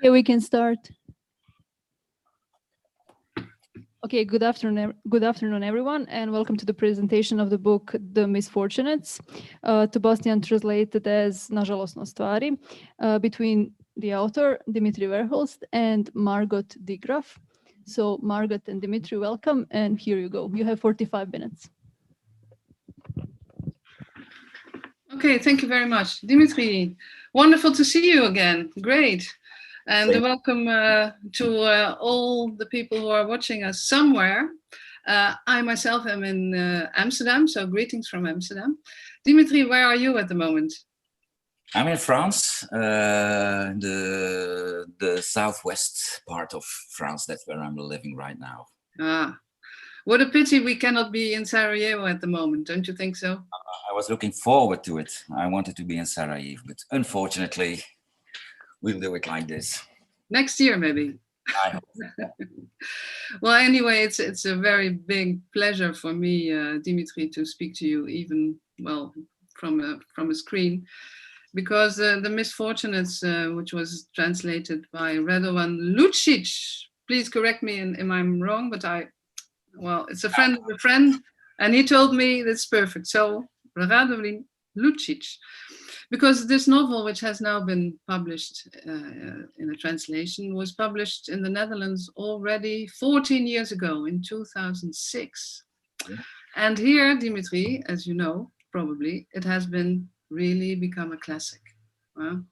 Okay, we can start. Okay, good afternoon, everyone, and welcome to the presentation of the book The Misfortunates, to Bookstan translated as Nažalosnost, stvari, between the author DIMITRI VERHULST and Margot Dijkgraaf. So Margot and Dimitri, welcome, and here you go. You have 45 minutes. Okay, thank you very much. Dimitri, wonderful to see you again. Great. And welcome to all the people who are watching us somewhere. I myself am in Amsterdam, so greetings from Amsterdam. Dimitri, where are you at the moment? I'm in France, the southwest part of France. That's where I'm living right now. Ah, what a pity we cannot be in Sarajevo at the moment, don't you think so? I was looking forward to it. I wanted to be in Sarajevo, but unfortunately, we'll do it like this. Next year, maybe. I hope. Well, anyway, it's a very big pleasure for me, Dimitri, to speak to you, even, well, from a screen. Because The Misfortunates, which was translated by Radovan Lucic, please correct me if I'm wrong, but it's a friend of a friend, and he told me that's perfect. So Radovan Lucic, because this novel, which has now been published in a translation, was published in the Netherlands already 14 years ago, in 2006. Yeah. And here, Dimitri, as you know, probably, it has been really become a classic. Well,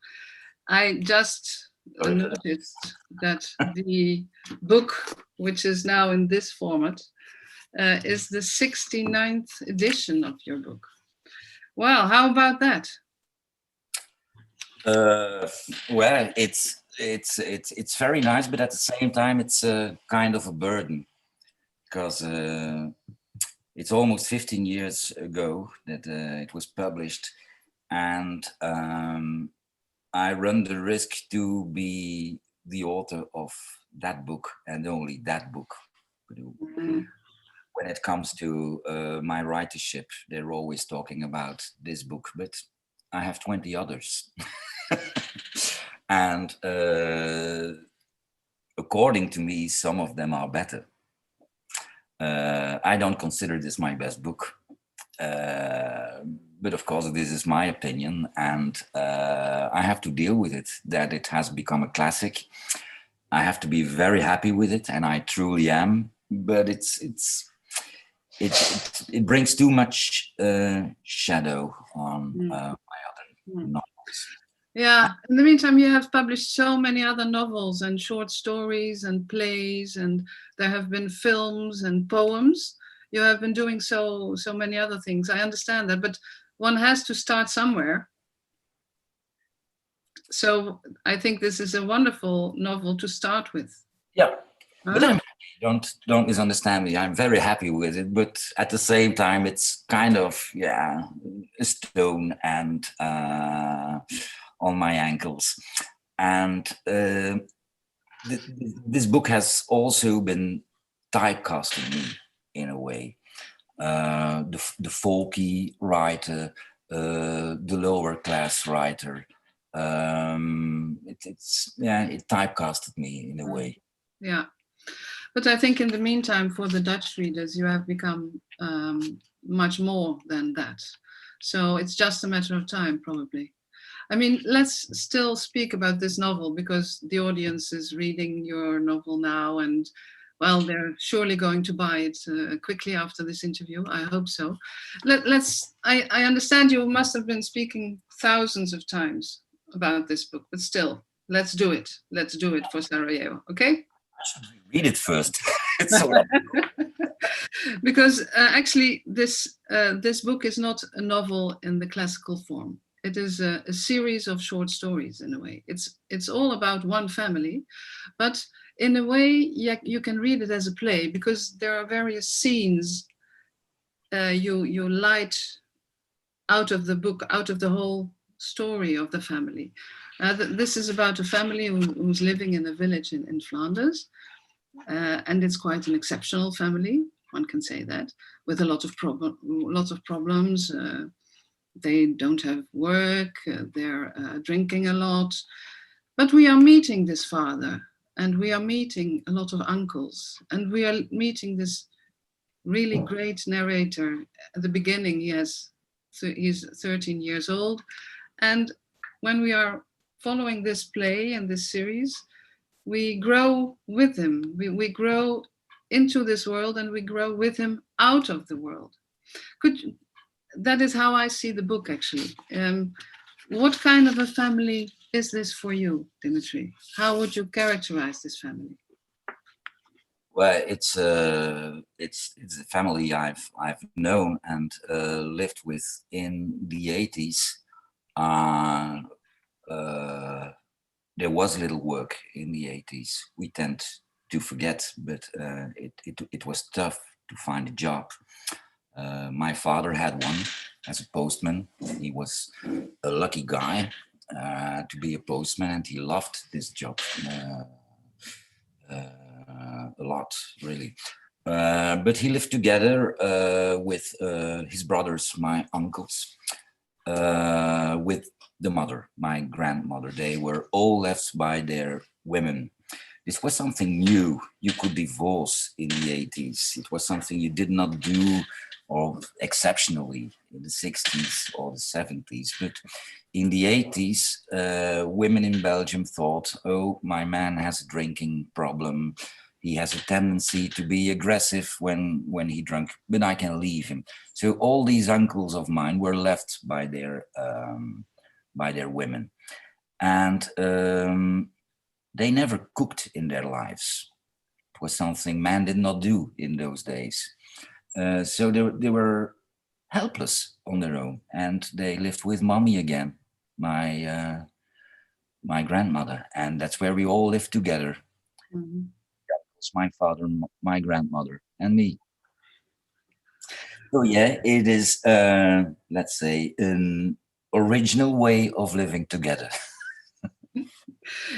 I just noticed that the book, which is now in this format, is the 69th edition of your book. Wow, how about that? Well, it's very nice, but at the same time, it's a kind of a burden, because it's almost 15 years ago that it was published. And I run the risk to be the author of that book and only that book. When it comes to my writership, they're always talking about this book, but I have 20 others. And according to me, some of them are better. I don't consider this my best book. But of course, this is my opinion, and I have to deal with it, that it has become a classic. I have to be very happy with it, and I truly am, but it brings too much shadow on my other novels. Yeah, in the meantime, you have published so many other novels and short stories and plays, and there have been films and poems. You have been doing so many other things. I understand that, but one has to start somewhere. So I think this is a wonderful novel to start with. Yeah, but I'm happy. Don't misunderstand me. I'm very happy with it, but at the same time, it's kind of a stone and on my ankles. And this book has also been typecasting me in a way. The folky writer, the lower class writer. It typecasted me in a way. Yeah, but I think in the meantime, for the Dutch readers, you have become much more than that. So it's just a matter of time, probably. I mean, let's still speak about this novel, because the audience is reading your novel now, and well, they're surely going to buy it quickly after this interview. I hope so. I understand you must have been speaking thousands of times about this book, but still, let's do it. Let's do it for Sarajevo, okay? I should read it first. Because actually, this book is not a novel in the classical form. It is a series of short stories, in a way. It's all about one family, but in a way, you can read it as a play, because there are various scenes you light out of the book, out of the whole story of the family. This is about a family who's living in a village in Flanders, and it's quite an exceptional family, one can say that, with a lot of problems. They don't have work, they're drinking a lot, But we are meeting this father, and we are meeting a lot of uncles, and we are meeting this really great narrator. At the beginning, he's 13 years old, and when we are following this play and this series, we grow with him. We grow into this world, and we grow with him out of the world. That is how I see the book, actually. What kind of a family is this for you, Dimitri? How would you characterize this family? Well, it's a family I've known and lived with in the 80s. There was little work in the 80s. We tend to forget, but it was tough to find a job. My father had one as a postman. He was a lucky guy to be a postman, and he loved this job a lot, really. But he lived together with his brothers, my uncles, with the mother, my grandmother. They were all left by their women. This was something new. You could divorce in the 80s. It was something you did not do, or exceptionally, in the 60s or the 70s. But in the 80s, women in Belgium thought, oh, my man has a drinking problem. He has a tendency to be aggressive when he drank, but I can leave him. So all these uncles of mine were left by their women. And they never cooked in their lives. It was something men did not do in those days. So they were helpless on their own, and they lived with mommy again, my grandmother, and that's where we all lived together. Mm-hmm. That was my father, my grandmother, and me. So yeah, it is, let's say, an original way of living together.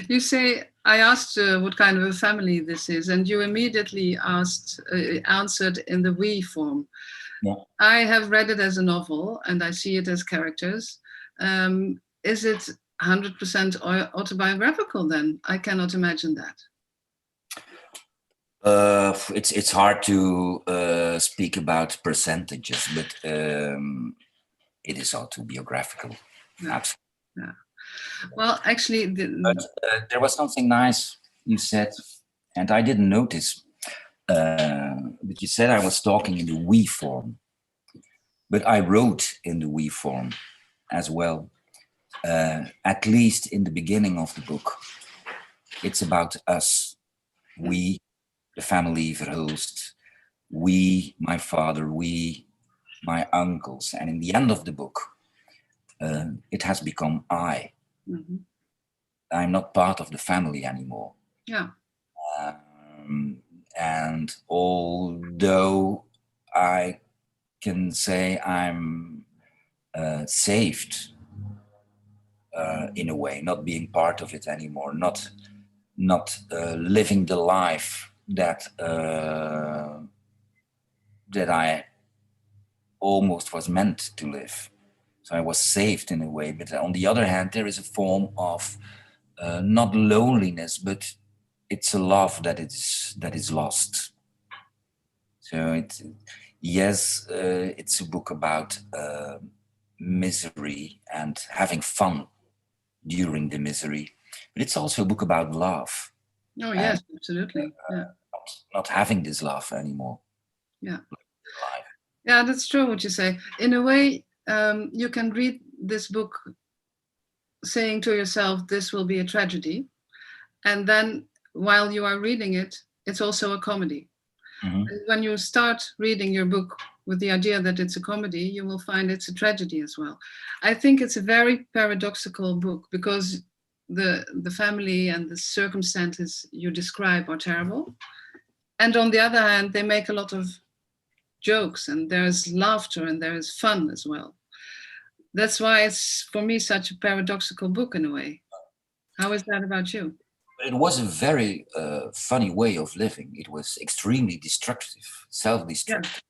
You say, I asked what kind of a family this is, and you immediately answered in the we form. Yeah. I have read it as a novel, and I see it as characters. Is it 100% autobiographical then? I cannot imagine that. It's hard to speak about percentages, but it is autobiographical. Yeah. Absolutely. Yeah. Well, actually, but there was something nice you said, and I didn't notice. But you said I was talking in the we form, but I wrote in the we form as well. At least in the beginning of the book, it's about us, we, the family Verhulst, we, my father, we, my uncles, and in the end of the book, it has become I. Mm-hmm. I'm not part of the family anymore. Yeah. And although I can say I'm saved in a way, not being part of it anymore, not living the life that I almost was meant to live. So I was saved in a way, but on the other hand, there is a form of not loneliness, but it's a love that is lost. So it's a book about misery and having fun during the misery, but it's also a book about love. Oh yes, absolutely. Yeah. Not having this love anymore. Yeah. Yeah, that's true what you say. In a way, you can read this book saying to yourself, this will be a tragedy. And then while you are reading it, it's also a comedy. Mm-hmm. And when you start reading your book with the idea that it's a comedy, you will find it's a tragedy as well. I think it's a very paradoxical book because the family and the circumstances you describe are terrible. And on the other hand, they make a lot of jokes and there's laughter and there is fun as well. That's why it's, for me, such a paradoxical book in a way. How is that about you? It was a very funny way of living. It was extremely destructive, self-destructive.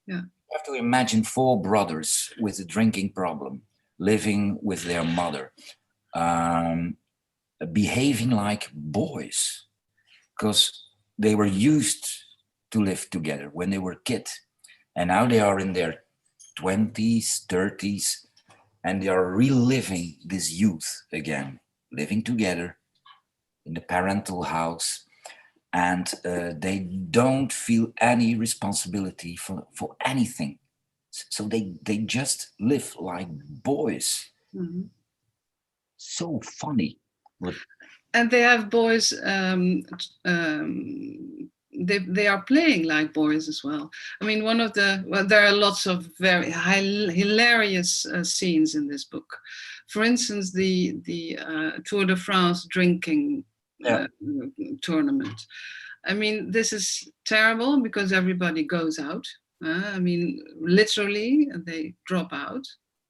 Yeah. Yeah. You have to imagine 4 brothers with a drinking problem living with their mother. behaving like boys, because they were used to live together when they were kids, and now they are in their 20s, 30s, and they are reliving this youth again, living together in the parental house, and they don't feel any responsibility for anything. So they just live like boys. Mm-hmm. So funny. And they have boys, they are playing like boys as well. I mean, there are lots of very hilarious scenes in this book. For instance, the Tour de France drinking tournament. I mean, this is terrible because everybody goes out. I mean, literally, they drop out.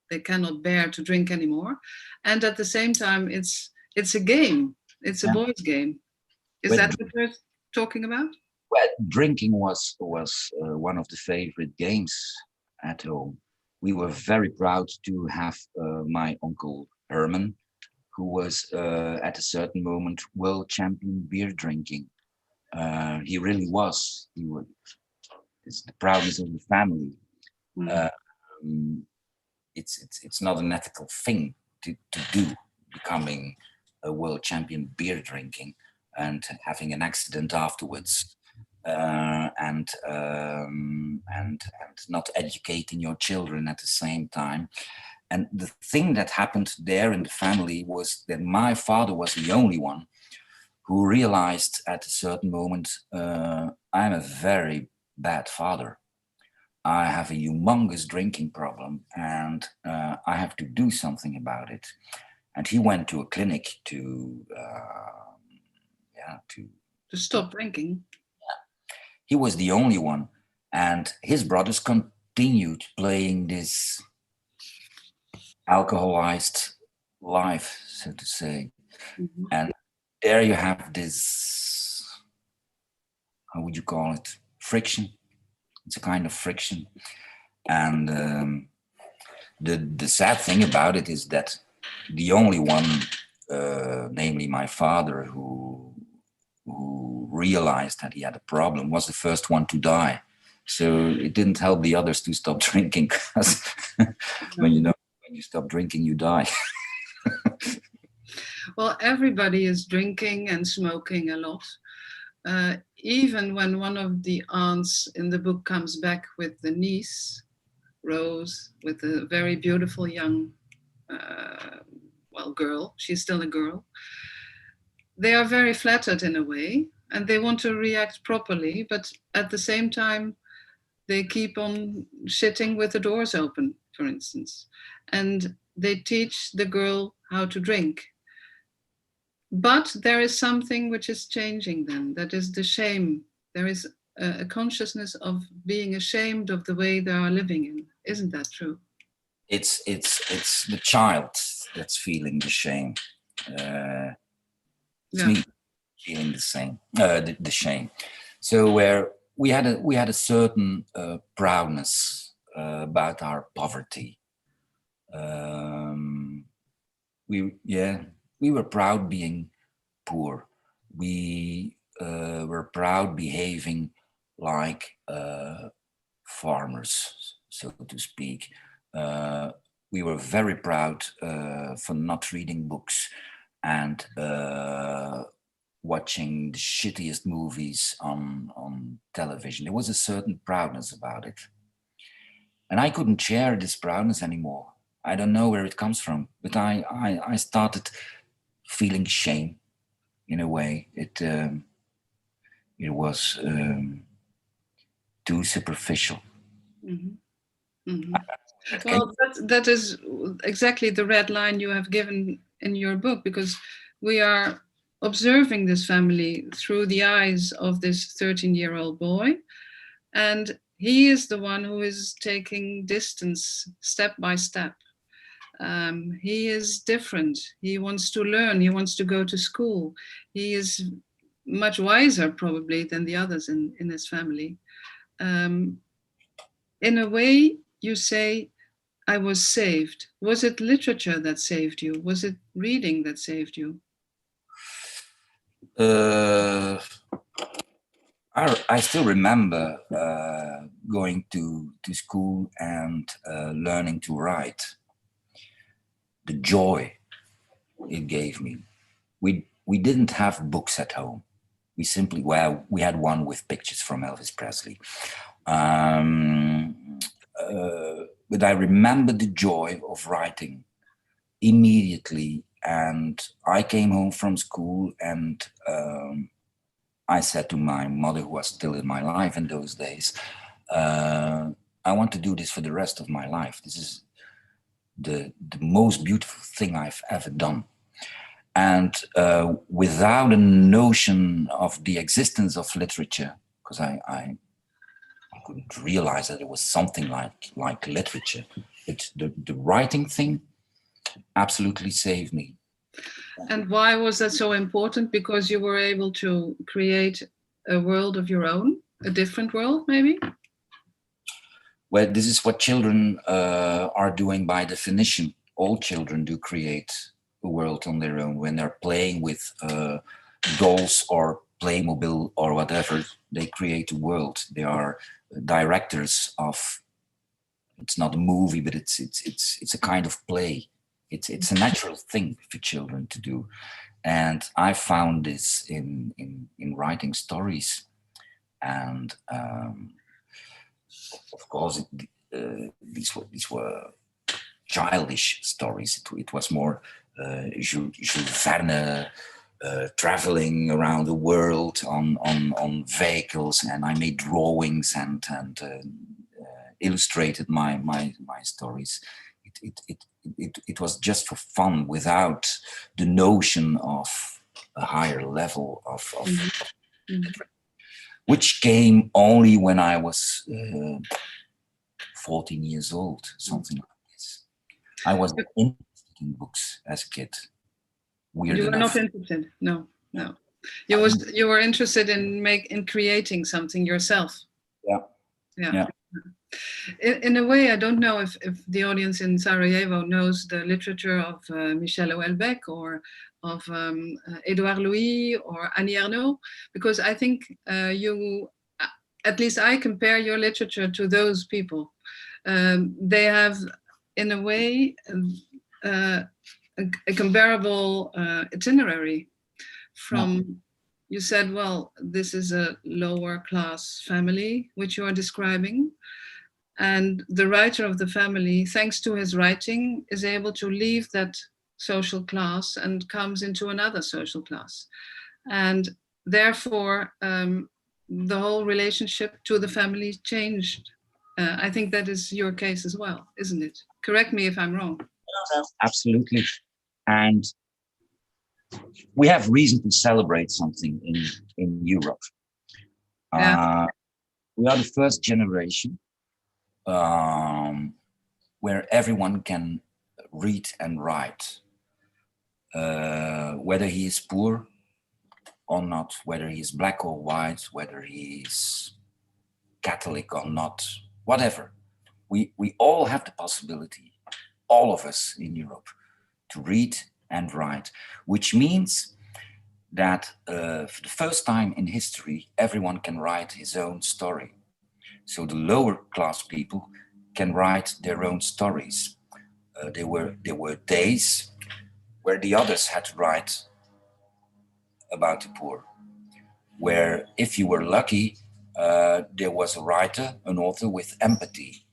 They cannot bear to drink anymore. And at the same time, it's a game. It's a boys' game. Is that what you're talking about? Well, drinking was one of the favorite games at home. We were very proud to have my uncle Herman, who was at a certain moment world champion beer drinking. He really was. It's the proudness of the family. Mm. It's not an ethical thing to do, becoming a world champion beer drinking and having an accident afterwards, and not educating your children at the same time. And the thing that happened there in the family was that my father was the only one who realized at a certain moment, I'm a very bad father. I have a humongous drinking problem, and I have to do something about it. And he went to a clinic to stop drinking. Yeah. He was the only one, and his brothers continued playing this alcoholized life, so to say. Mm-hmm. And there you have this, how would you call it? Friction. It's a kind of friction. And the sad thing about it is that the only one, namely my father, who realized that he had a problem, was the first one to die. So it didn't help the others to stop drinking, because when you stop drinking, you die. Well, everybody is drinking and smoking a lot. Even when one of the aunts in the book comes back with the niece, Rose, with a very beautiful young, girl, she's still a girl, they are very flattered in a way, and they want to react properly, but at the same time, they keep on shitting with the doors open, for instance. And they teach the girl how to drink. But there is something which is changing then. That is the shame. There is a consciousness of being ashamed of the way they are living in. Isn't that true? It's the child that's feeling the shame. It's me feeling the same. The shame. So where we had a certain proudness about our poverty. We were proud being poor. We were proud behaving like farmers, so to speak. We were very proud for not reading books and watching the shittiest movies on television. There was a certain proudness about it. And I couldn't share this proudness anymore. I don't know where it comes from, but I started feeling shame in a way. It was too superficial. Mm-hmm. Mm-hmm. Well, that is exactly the red line you have given in your book, because we are observing this family through the eyes of this 13-year-old boy, and he is the one who is taking distance step by step. He is different. He wants to learn. He wants to go to school. He is much wiser probably than the others in his family. In a way, you say, I was saved. Was it literature that saved you? Was it reading that saved you? I still remember going to school and learning to write. The joy it gave me. We didn't have books at home. We simply, well, we had one with pictures from Elvis Presley. But I remember the joy of writing immediately. And I came home from school and I said to my mother, who was still in my life in those days, I want to do this for the rest of my life. This is the most beautiful thing I've ever done. And without a notion of the existence of literature, because I couldn't realize that it was something like literature, but the writing thing absolutely saved me. And why was that so important? Because you were able to create a world of your own, a different world, maybe? Well, this is what children are doing by definition. All children do create a world on their own. When they're playing with dolls or Playmobil or whatever, they create a world. They are directors of, it's not a movie, but it's a kind of play. It's a natural thing for children to do. And I found this in writing stories. And of course, these were childish stories. It was more Jules Verne traveling around the world on vehicles, and I made drawings and illustrated my stories. It was just for fun, without the notion of a higher level of which came only when I was 14 years old, something like this. I was interested in books as a kid. Weird you were enough. not interested. No. You were interested in creating something yourself. Yeah. In a way, I don't know if the audience in Sarajevo knows the literature of Michel Houellebecq or of Édouard Louis or Annie Ernaux, because I think you, at least I compare your literature to those people. They have, in a way, a comparable itinerary from, you said, well, this is a lower class family, which you are describing. And the writer of the family, thanks to his writing, is able to leave that social class and comes into another social class. And therefore, the whole relationship to the family changed. I think that is your case as well, isn't it? Correct me if I'm wrong. Absolutely. And we have reason to celebrate something in Europe. We are the first generation where everyone can read and write, whether he is poor or not, whether he is black or white, whether he is Catholic or not, whatever. We all have the possibility, all of us in Europe, to read and write, which means that for the first time in history, everyone can write his own story. So the lower class people can write their own stories. There were days where the others had to write about the poor, where if you were lucky, there was a writer, an author with empathy.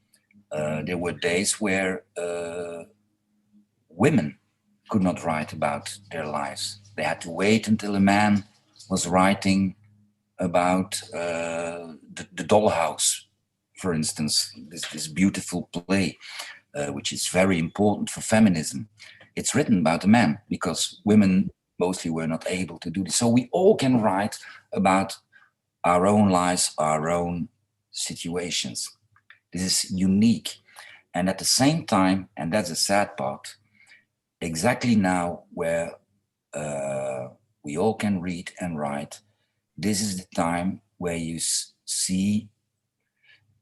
There were days where women could not write about their lives. They had to wait until a man was writing about the dollhouse, for instance, this beautiful play, which is very important for feminism. It's written about a man because women mostly were not able to do this. So we all can write about our own lives, our own situations. This is unique. And at the same time, and that's a sad part, exactly now where we all can read and write, this is the time where you see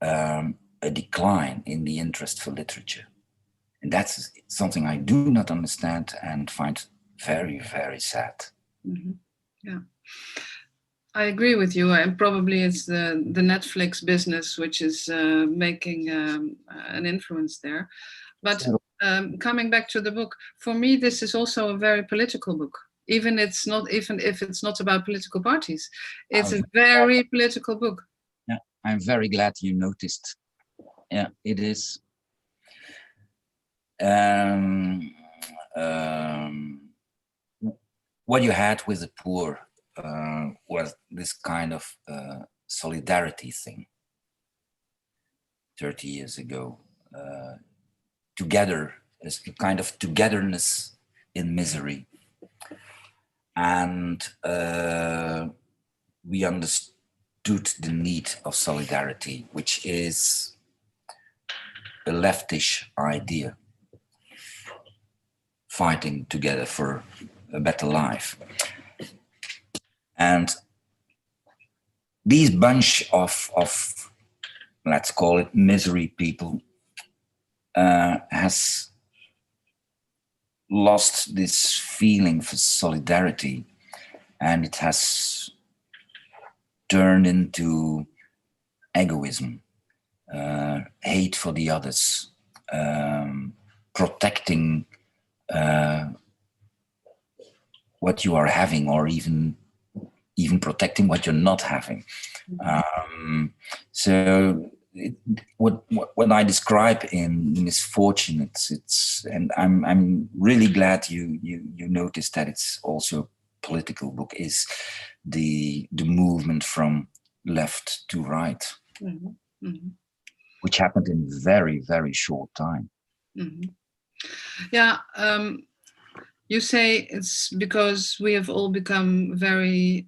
a decline in the interest for literature. And that's something I do not understand and find very, very sad. Mm-hmm. Yeah. I agree with you, and probably it's the Netflix business which is making an influence there. But coming back to the book, for me, this is also a very political book. Even if it's not about political parties, it's a very political book. Yeah, I'm very glad you noticed. Yeah, it is. What you had with the poor was this kind of solidarity thing 30 years ago. Together, as a kind of togetherness in misery. And we understood the need of solidarity, which is a leftish idea, fighting together for a better life. And these bunch of let's call it misery people has lost this feeling for solidarity, and it has turned into egoism, hate for the others, protecting what you are having, or even protecting what you're not having. So what I describe in Misfortune, it's and I'm really glad you noticed that it's also a political book, is the movement from left to right, which happened in very, very short time. Yeah, you say it's because we have all become very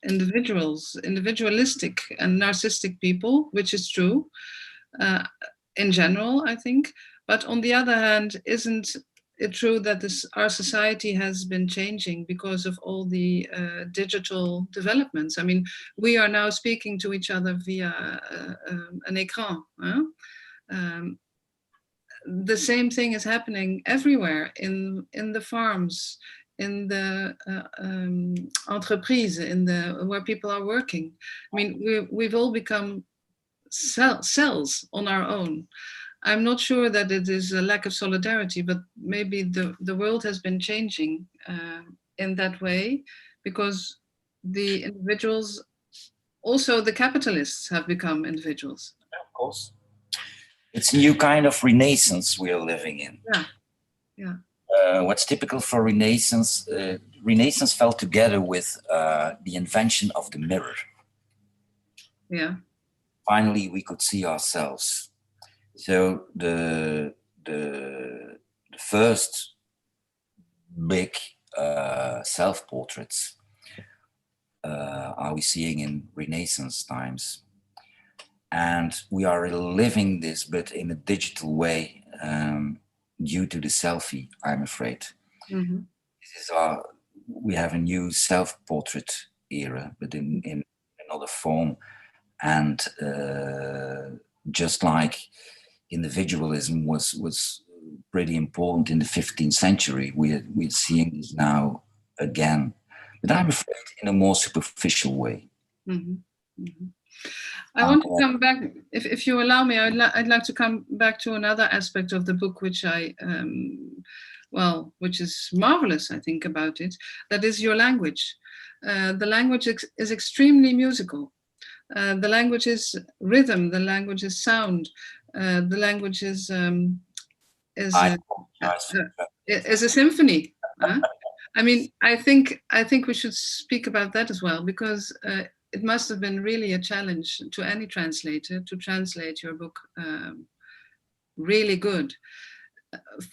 individualistic and narcissistic people, which is true in general, I think. But on the other hand, isn't it true that our society has been changing because of all the digital developments? I mean, we are now speaking to each other via an écran. The same thing is happening everywhere, in the farms, in the entreprise, where people are working. I mean, we've all become cells on our own. I'm not sure that it is a lack of solidarity, but maybe the world has been changing in that way, because the individuals, also the capitalists, have become individuals. Of course. It's a new kind of renaissance we are living in. Yeah. What's typical for Renaissance, Renaissance fell together with the invention of the mirror. Yeah. Finally, we could see ourselves. So the first big self-portraits are we seeing in Renaissance times. And we are living this, but in a digital way, due to the selfie, I'm afraid. This is we have a new self-portrait era, but in another form. And just like individualism was pretty important in the 15th century, we're seeing this now again, but I'm afraid in a more superficial way. I want to come back, if you allow me, I'd like to come back to another aspect of the book, which which is marvelous, I think, about it. That is your language. The language is extremely musical. The language is rhythm. The language is sound. The language is a symphony. I mean, I think we should speak about that as well, because it must have been really a challenge to any translator to translate your book really good.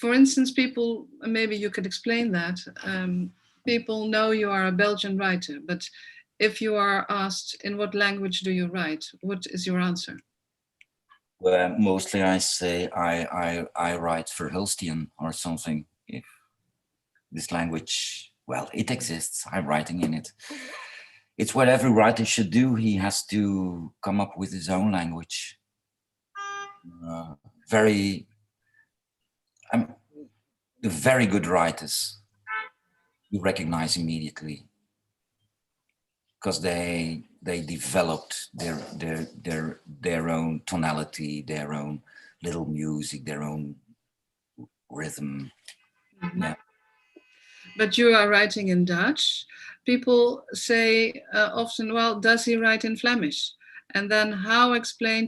For instance, people, maybe you could explain that. People know you are a Belgian writer, but if you are asked in what language do you write, what is your answer? Well, mostly I say I write VERHULSTian or something. If this language, well, it exists, I'm writing in it. It's what every writer should do. He has to come up with his own language. The very good writers you recognize immediately because they developed their own tonality, their own little music, their own rhythm. Mhm. Yeah. But you are writing in Dutch. People say often, well, does he write in Flemish? And then how to explain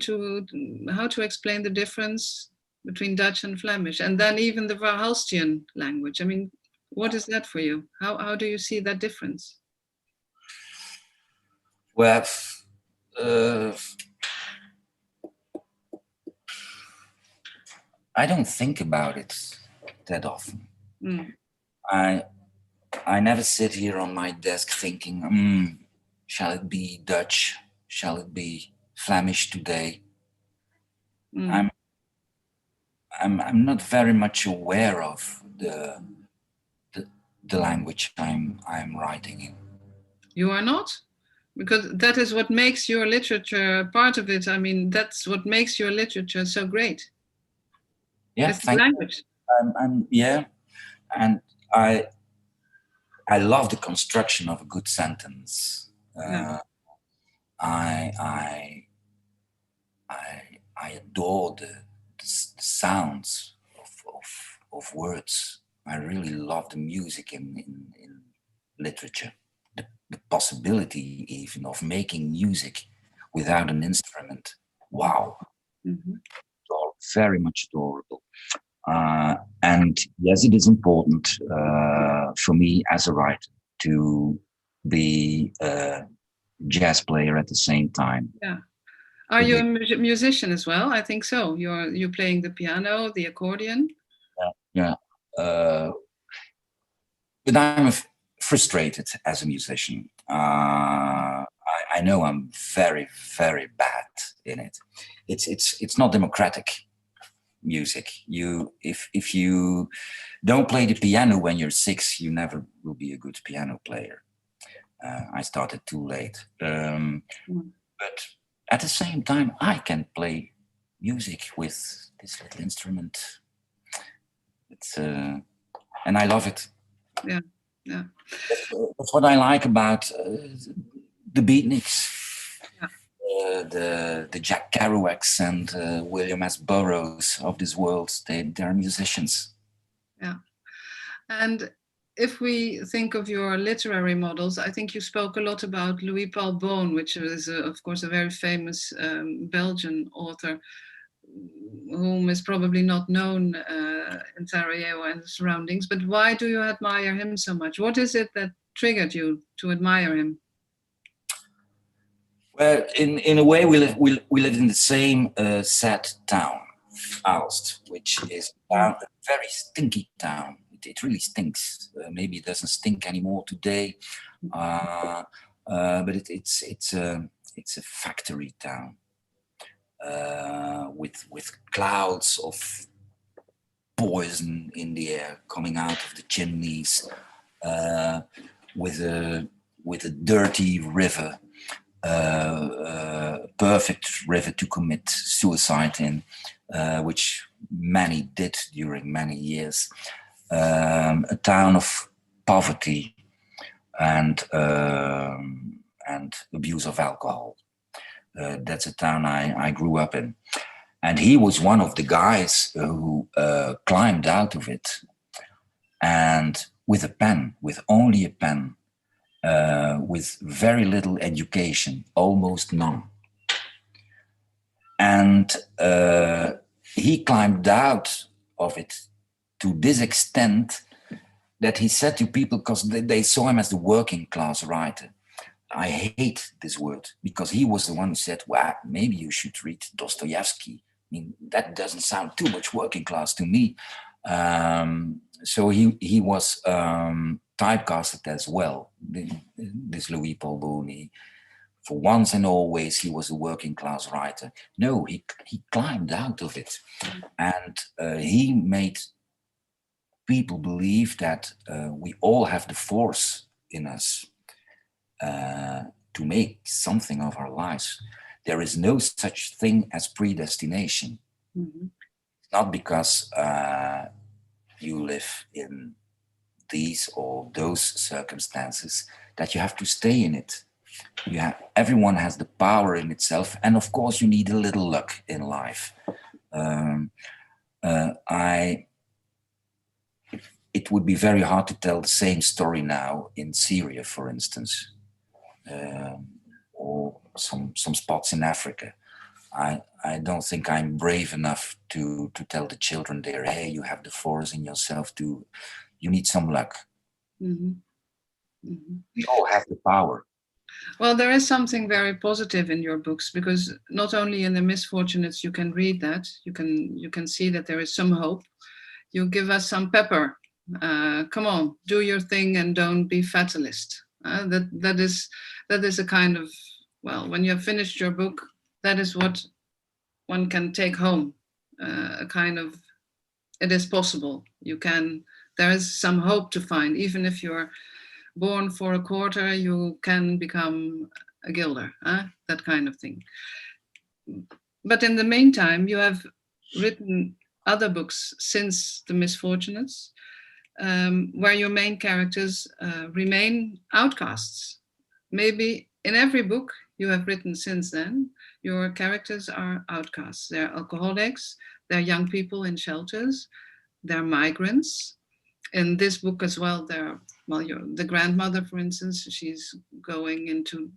the difference between Dutch and Flemish, and then even the Verhulstian language? I mean, what is that for you? How do you see that difference? Well, I don't think about it that often. Mm. I never sit here on my desk thinking, shall it be Dutch? Shall it be Flemish today? Mm. I'm not very much aware of the language I'm writing in. You are not? Because that is what makes your literature part of it. I mean, that's what makes your literature so great. Yeah, It's the language. Yeah, and I love the construction of a good sentence. Yeah. I adore the sounds of words. I really love the music in literature. The possibility even of making music without an instrument. Wow. Mm-hmm. Very much adorable. And yes, it is important for me as a writer to be a jazz player at the same time. Yeah. Are you a musician as well? I think so. You're playing the piano, the accordion. Yeah. But I'm frustrated as a musician. I know I'm very, very bad in it. It's not democratic music. If you don't play the piano when you're 6, you never will be a good piano player. I started too late. But at the same time, I can play music with this little instrument. It's and I love it. Yeah, yeah. That's what I like about the beatniks. Yeah. The Jack Kerouacs and William S. Burroughs of this world, they're musicians. Yeah. And if we think of your literary models, I think you spoke a lot about Louis Paul Boon, which is, of course, a very famous Belgian author, whom is probably not known in Sarajevo and the surroundings. But why do you admire him so much? What is it that triggered you to admire him? Well, in a way, we live in the same sad town, Aalst, which is a very stinky town. It really stinks. Maybe it doesn't stink anymore today, but it's a factory town with clouds of poison in the air coming out of the chimneys, with a dirty river. Perfect river to commit suicide in, which many did during many years. A town of poverty and abuse of alcohol. That's a town I grew up in. And he was one of the guys who climbed out of it, and with a pen, with only a pen, with very little education, almost none. And he climbed out of it to this extent that he said to people, because they saw him as the working class writer, I hate this word, because he was the one who said, well, maybe you should read Dostoyevsky. I mean, that doesn't sound too much working class to me. So he was typecasted as well, this Louis Paul Boon. For once and always, he was a working class writer. No, he climbed out of it. And he made people believe that we all have the force in us to make something of our lives. There is no such thing as predestination. Mm-hmm. Not because you live in these or those circumstances that you have to stay in it everyone has the power in itself, and of course you need a little luck in life. It would be very hard to tell the same story now in Syria, for instance, or some spots in Africa. I don't think I'm brave enough to tell the children there, hey, you have the force in yourself, you need some luck. Mm-hmm. Mm-hmm. We all have the power. Well, there is something very positive in your books, because not only in the misfortunates you can read that, you can see that there is some hope. You give us some pepper. Come on, do your thing and don't be fatalist. That is a kind of, well, when you have finished your book, that is what one can take home. A kind of, it is possible. There is some hope to find. Even if you're born for a quarter, you can become a guilder, that kind of thing. But in the meantime, you have written other books since The Misfortunates, where your main characters remain outcasts. Maybe in every book you have written since then, your characters are outcasts. They're alcoholics, they're young people in shelters, they're migrants. In this book as well, the grandmother, for instance, she's going into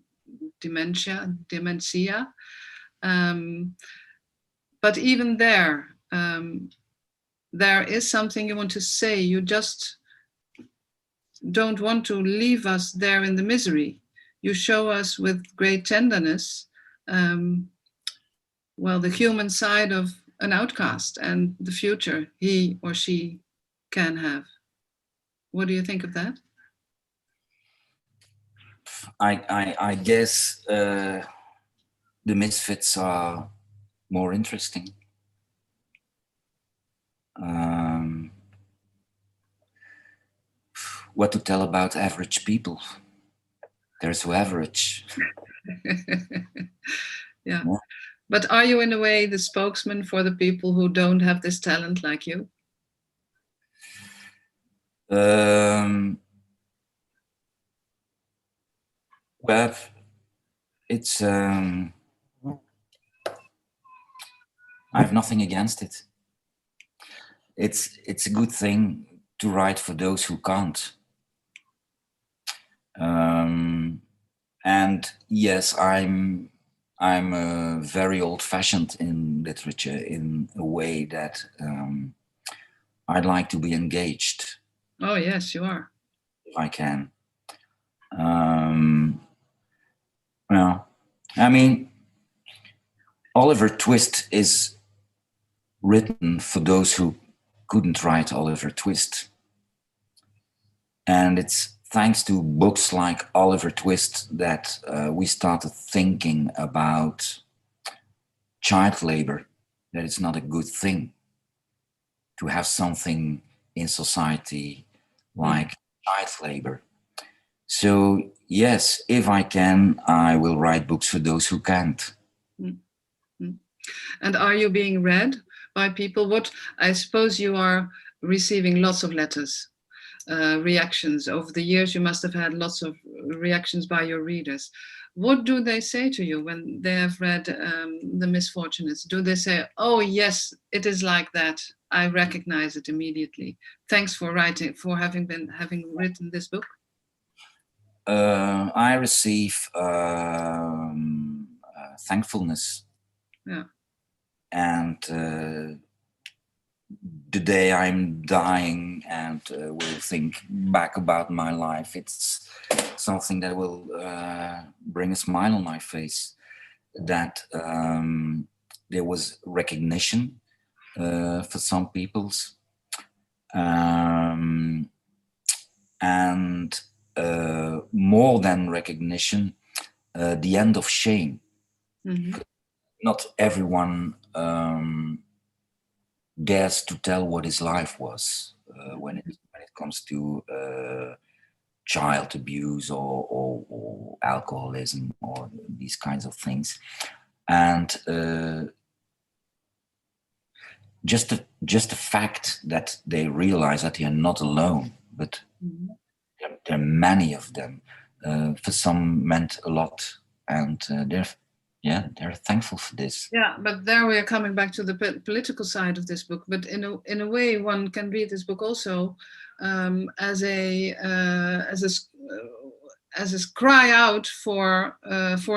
dementia. But even there is something you want to say. You just don't want to leave us there in the misery. You show us with great tenderness, the human side of an outcast and the future he or she can have. What do you think of that? I guess the misfits are more interesting. What to tell about average people? They're so average. Yeah. But are you in a way the spokesman for the people who don't have this talent like you? Well, it's I have nothing against it. It's a good thing to write for those who can't. And yes, I'm very old-fashioned in literature in a way that I'd like to be engaged. Oh yes, you are. If I can. Well, I mean, Oliver Twist is written for those who couldn't write Oliver Twist. And it's thanks to books like Oliver Twist that we started thinking about child labor, that it's not a good thing to have something in society like child labor. So yes, if I can, I will write books for those who can't. Mm-hmm. And are you being read by people? I suppose you are receiving lots of letters, reactions. Over the years, you must have had lots of reactions by your readers. What do they say to you when they have read The Misfortunates? Do they say, oh yes, it is like that, I recognize it immediately. Thanks for writing, for having written this book? I receive thankfulness. Yeah. And the day I'm dying and will think back about my life, it's something that will bring a smile on my face, that there was recognition for some peoples, and more than recognition, the end of shame. Mm-hmm. Not everyone dares to tell what his life was when it comes to child abuse or alcoholism or these kinds of things. And just the fact that they realize that they are not alone, but there are many of them for some meant a lot, and they're thankful for this. Yeah, but there we are coming back to the political side of this book. But in a way, one can read this book also as a cry out for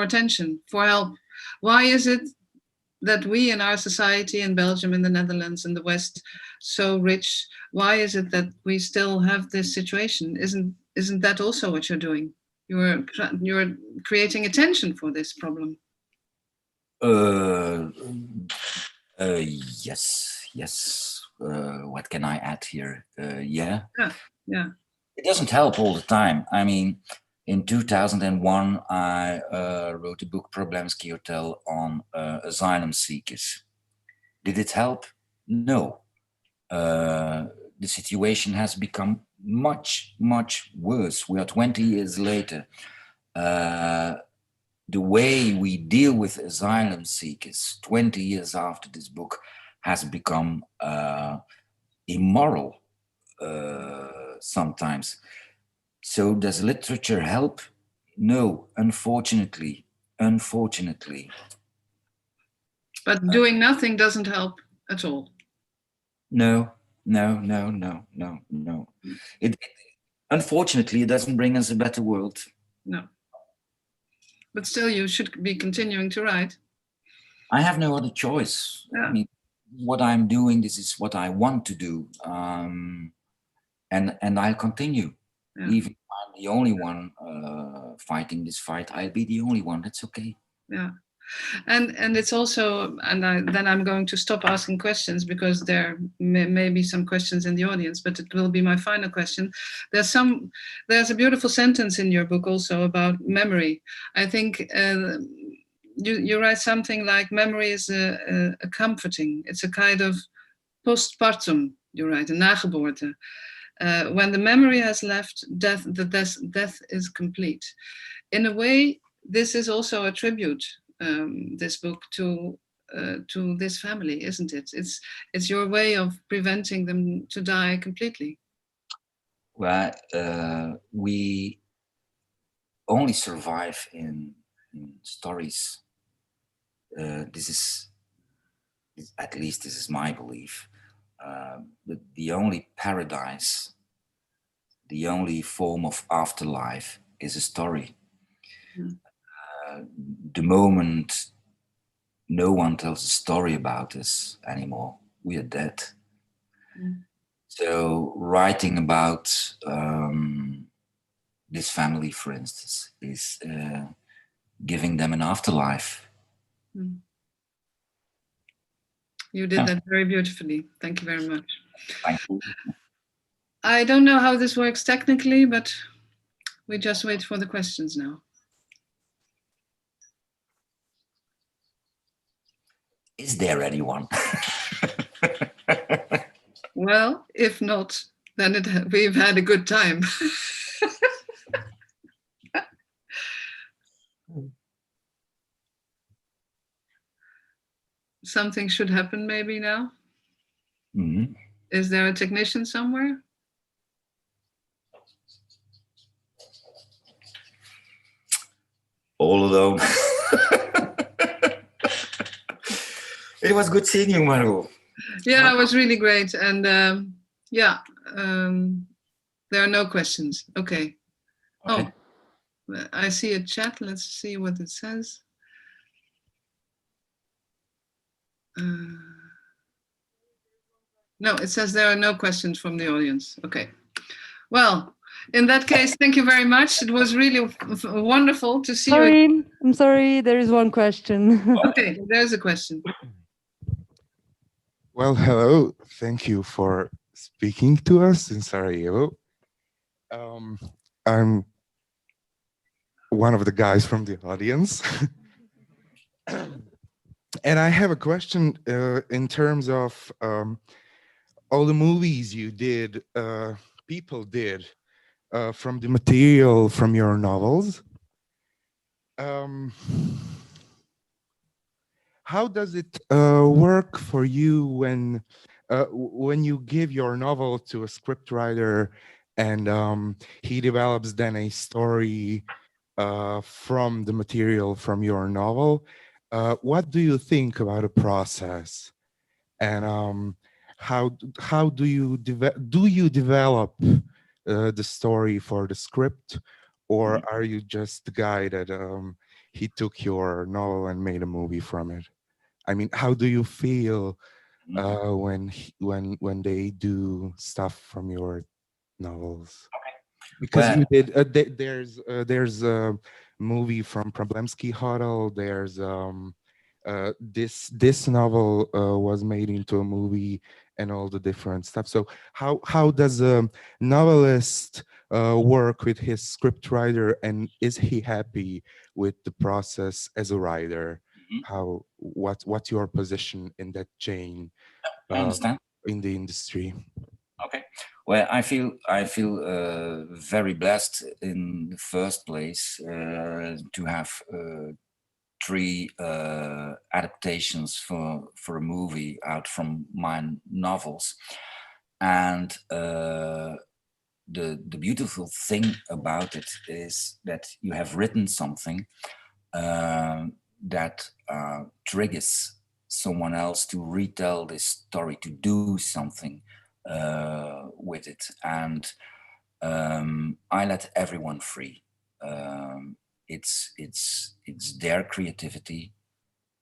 attention, for help. Why is it that we in our society in Belgium, in the Netherlands, in the West, so rich? Why is it that we still have this situation? Isn't that also what you're doing? You're creating attention for this problem. Yes. What can I add here? Yeah. Yeah. It doesn't help all the time. I mean, in 2001, I wrote a book, Problemski Hotel, on asylum seekers. Did it help? No. The situation has become much, much worse. We are 20 years later. The way we deal with asylum seekers 20 years after this book has become immoral sometimes. So does literature help? No, unfortunately. But doing nothing doesn't help at all. No. Unfortunately, it doesn't bring us a better world. No. But still, you should be continuing to write. I have no other choice. Yeah. I mean, what I'm doing, this is what I want to do. And I'll continue. Yeah. Even if I'm the only one fighting this fight, I'll be the only one. That's okay. Yeah. And it's also, then I'm going to stop asking questions because there may be some questions in the audience, but it will be my final question. There's a beautiful sentence in your book also about memory. I think you write something like memory is a comforting. It's a kind of postpartum. You write a nageboorte. When the memory has left, death is complete. In a way, this is also a tribute. This book to this family, isn't it? It's your way of preventing them to die completely. Well, we only survive in stories. This is my belief. The only paradise, the only form of afterlife is a story. Mm. The moment no one tells a story about us anymore, we are dead. Mm. So writing about this family, for instance, is giving them an afterlife. Mm. You did that very beautifully. Thank you very much. Thank you. I don't know how this works technically, but we just wait for the questions now. Is there anyone? Well, if not, then we've had a good time. Something should happen maybe now. Mm-hmm. Is there a technician somewhere? All alone. It was good seeing you, Margot. Yeah, it was really great. And there are no questions. Okay. Oh, I see a chat. Let's see what it says. No, it says there are no questions from the audience. Okay. Well, in that case, thank you very much. It was really wonderful to see you. I'm sorry, there is one question. Okay, there's a question. Well, hello. Thank you for speaking to us in Sarajevo. I'm one of the guys from the audience. And I have a question in terms of all the movies you did, people did, from the material from your novels. How does it work for you when you give your novel to a scriptwriter and he develops then a story from the material from your novel. What do you think about a process, and how do you develop the story for the script, or are you just the guy that he took your novel and made a movie from it? I mean, how do you feel when they do stuff from your novels? Because Well, you did there's a movie from Problemski Hotel. There's this novel was made into a movie, and all the different stuff. So how does a novelist work with his script writer, and is he happy with the process as a writer? What's your position in that chain I understand. in the industry? Okay. Well, I feel very blessed in the first place to have 3 adaptations for a movie out from my novels, and the beautiful thing about it is that you have written something that triggers someone else to retell this story, to do something with it, and I let everyone free. It's their creativity,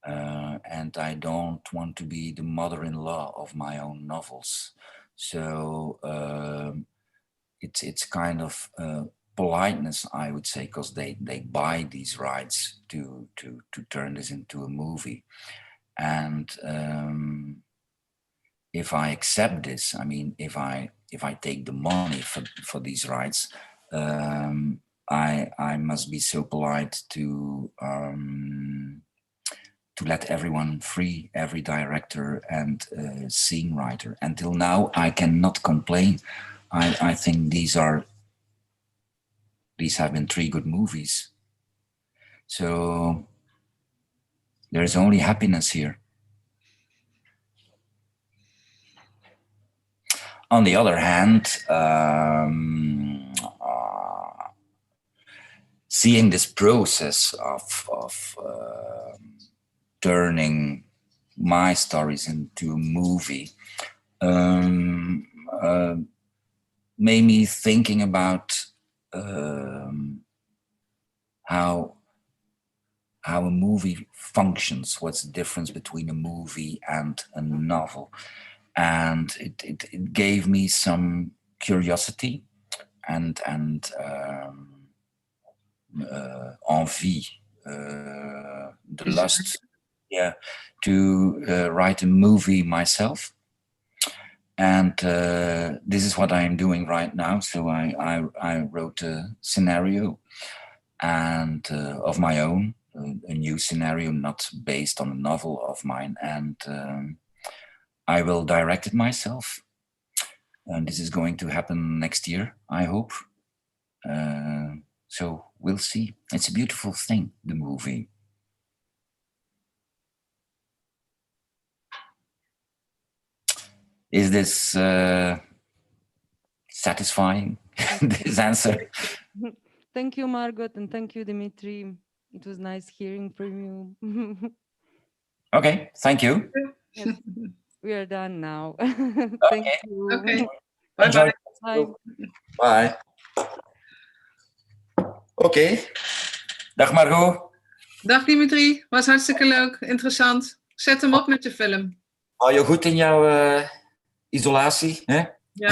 and I don't want to be the mother-in-law of my own novels. So it's kind of politeness, I would say, because they buy these rights to turn this into a movie, and if I accept this, I mean, if I take the money for these rights, I must be so polite to let everyone free, every director and screenwriter. Until now, I cannot complain. I think these have been 3 good movies. So there is only happiness here. On the other hand, seeing this process of turning my stories into a movie made me thinking about how a movie functions, what's the difference between a movie and a novel. And it gave me some curiosity and envie, the lust, to write a movie myself. And this is what I am doing right now. So I wrote a scenario and of my own, a new scenario, not based on a novel of mine, and I will direct it myself, and this is going to happen next year, I hope. So we'll see. It's a beautiful thing, the movie. Is this satisfying, this answer? Thank you, Margot, and thank you, Dimitri. It was nice hearing from you. Okay, thank you. Yes. We are done now. Thank you. Okay. Bye-bye. Bye. Bye. Oké. Dag Margot. Dag Dimitri, was hartstikke leuk, interessant. Zet hem op met je film. Hou je goed in jouw isolatie, hè?